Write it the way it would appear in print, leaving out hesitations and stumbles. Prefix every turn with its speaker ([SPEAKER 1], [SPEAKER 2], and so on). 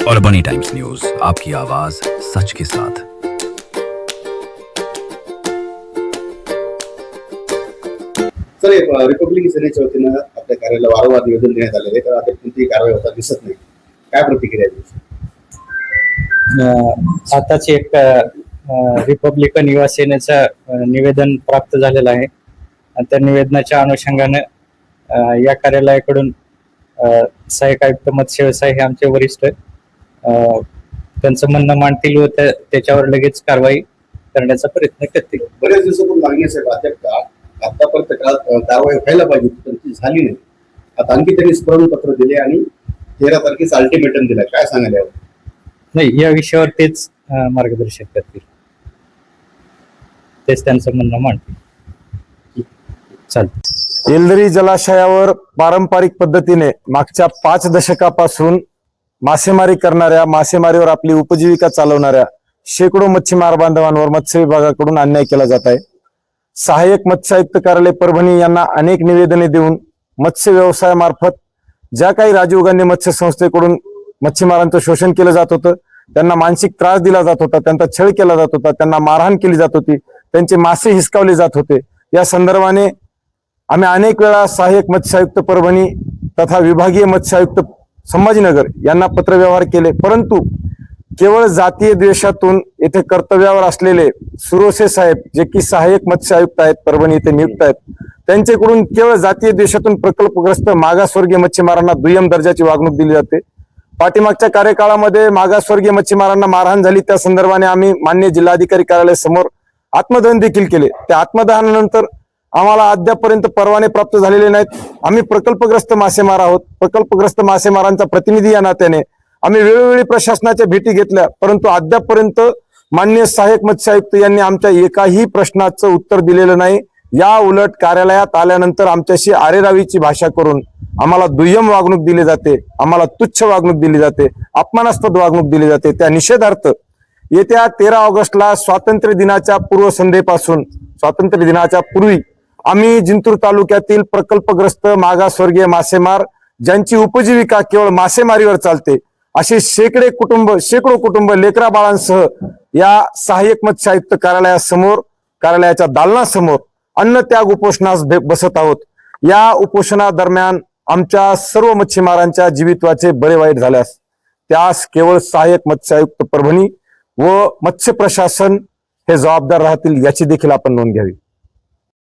[SPEAKER 1] और बनी times news, आपकी आवाज सच के साथ।
[SPEAKER 2] सर, रिपब्लिक सेनेच्या वतीनं आपल्या कार्यालयाला वारंवार निवेदन देण्यात आलेले, तर आता कोणतीही कारवाई होता दिसत नाही. काय प्रतिक्रिया आहे?
[SPEAKER 3] आताच एक रिपब्लिकन युवा सेनेचं निवेदन प्राप्त झालेलं आहे आणि त्या निवेदनाच्या अनुषंगाने या कार्यालयाकडून सहाय्यक आयुक्त मत्स्य व्यवसाय हे आमचे वरिष्ठ त्यांचं म्हणणं मांडतील व त्याच्यावर लगेच कारवाई करण्याचा प्रयत्न करतील.
[SPEAKER 2] बरेच दिवसापूर्वी मागणी साहेब आतापर्यंत कारवाई व्हायला पाहिजे, पण ती झाली नाही. आता आणखी त्यांनी स्मरण पत्र दिले आणि 13 तारखेचा अल्टिमेटम दिला. काय सांगायला यावं?
[SPEAKER 3] नाही, या विषयावर तेच मार्गदर्शन करतील, तेच त्यांचं म्हणणं मांडतील. चालतं.
[SPEAKER 4] येलदरी जलाशयावर पारंपरिक पद्धतीने मागच्या 5 दशकापासून मासेमारी करणाऱ्या, मासेमारीवर आपली उपजीविका चालवणाऱ्या शेकडो मच्छीमार बांधवांवर मत्स्य विभागाकडून अन्याय केला जात आहे. सहाय्यक मत्स्य आयुक्त कार्यालय परभणी यांना अनेक निवेदने देऊन मत्स्य व्यवसायामार्फत ज्या काही राजीव गांधी मत्स्य संस्थेकडून मच्छीमारांचं शोषण केलं जात होतं, त्यांना मानसिक त्रास दिला जात होता, त्यांचा छळ केला जात होता, त्यांना मारहाण केली जात होती, त्यांचे मासे हिसकावले जात होते. या संदर्भाने आम्ही अनेक वेळा सहाय्यक मत्स्य आयुक्त परभणी तथा विभागीय मत्स्य आयुक्त संभाजीनगर यांना पत्रव्यवहार केले, परंतु केवळ जातीय द्वेषातून येथे कर्तव्यावर असलेले सुरोसे साहेब, जे की सहाय्यक मत्स्य आयुक्त आहेत, परभणी येथे नियुक्त आहेत, त्यांच्याकडून केवळ जातीय द्वेषातून प्रकल्पग्रस्त मागासवर्गीय मच्छीमारांना दुय्यम दर्जाची वागणूक दिली जाते. पाठीमागच्या कार्यकाळामध्ये मागासवर्गीय मच्छीमारांना मारहाण झाली, त्या संदर्भाने आम्ही माननीय जिल्हाधिकारी कार्यालयासमोर आत्मदहन देखील केले. त्या आत्मदहनानंतर आम्हाला अद्यापर्यंत परवाने प्राप्त झालेले नाहीत. आम्ही प्रकल्पग्रस्त मासेमार आहोत. प्रकल्पग्रस्त मासेमारांचा प्रतिनिधी या नात्याने आम्ही वेळोवेळी प्रशासनाच्या भेटी घेतल्या, परंतु अद्यापर्यंत माननीय सहाय्यक मत्स्य आयुक्त यांनी आमच्या एकाही प्रश्नाचं उत्तर दिलेलं नाही. या उलट कार्यालयात आल्यानंतर आमच्याशी आरेरावीची भाषा करून आम्हाला दुय्यम वागणूक दिली जाते, आम्हाला तुच्छ वागणूक दिली जाते, अपमानास्पद वागणूक दिली जाते. त्या निषेधार्थ येत्या 13 ऑगस्टला स्वातंत्र्य दिनाच्या पूर्वसंध्येपासून, स्वातंत्र्य दिनाच्या पूर्वी आम्ही जिंतूर तालुक्यातील प्रकल्पग्रस्त मागासवर्गीय मासेमार, ज्यांची उपजीविका केवळ मासेमारीवर चालते, असे शेकडो कुटुंब लेकरा बाळांसह या सहाय्यक मत्स्य आयुक्त कार्यालयासमोर, कार्यालयाच्या दालनासमोर अन्न त्याग उपोषणास बसत आहोत. या उपोषणादरम्यान आमच्या सर्व मच्छीमारांच्या जीवितवाचे बरे वाईट झाल्यास त्यास केवळ सहाय्यक मत्स्य आयुक्त परभणी व मत्स्य प्रशासन हे जबाबदार राहतील, याची देखील आपण नोंद घ्यावी.